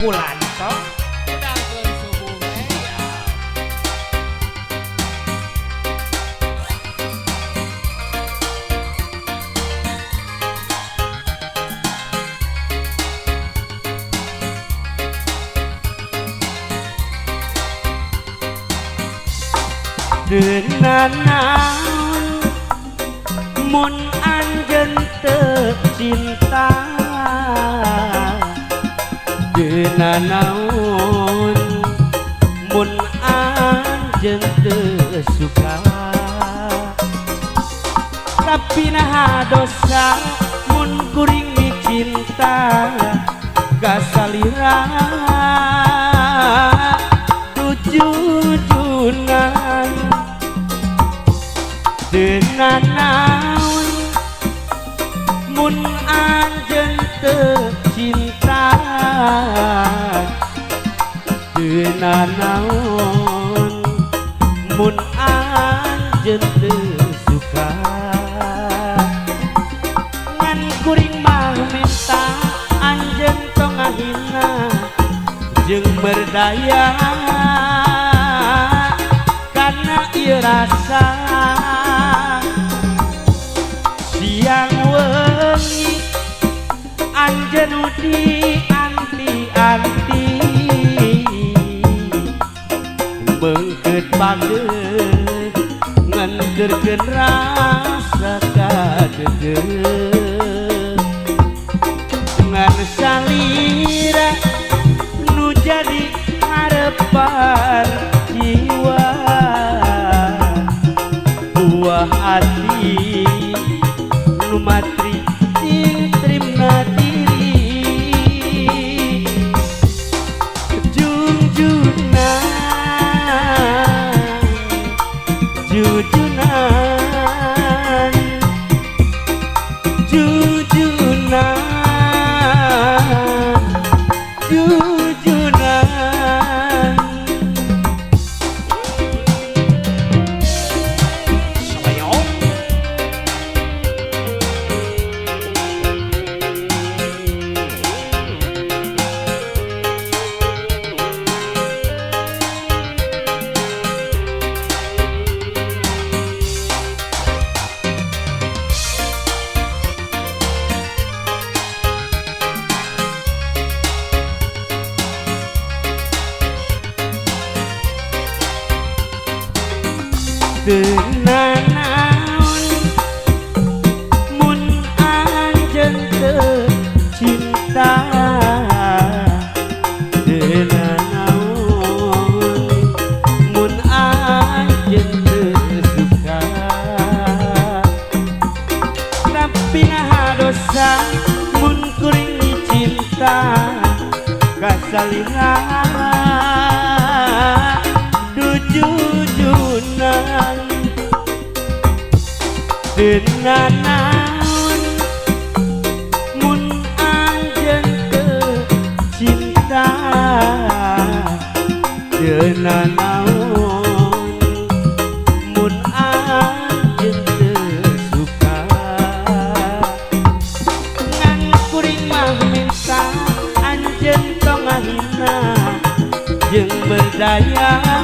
bulan toh sedangkeun subuh ya. Deuna naon mun anjeun teu cinta Deuna naon mun anjeun teu suka tapi naha dosa mun kuring cinta kasalira tujujunan Deuna naon mun anjeun teu cinta Deuna naon mun anjeun teu suka ngan kuring mah minta anjeun tong ngahina jeung berdaya karena ieu rasa siang wengi anjeun di anti-anti beungkeut bageut ngendeurkeun rasa kadegeut ngan salira nu jadi harepan jiwa buah hati nu matri trimna diri junjunan jujunan jujunan jujunan Deuna naon mun anjeun teu cinta Deuna naon mun anjeun teu suka tapi naha dosa mun kuring cinta kasalira jujunan Deuna naon mun anjeun teu cinta Deuna naon mun anjeun teu suka ngan kuring mah minta anjeun tong ngahina jeung berdaya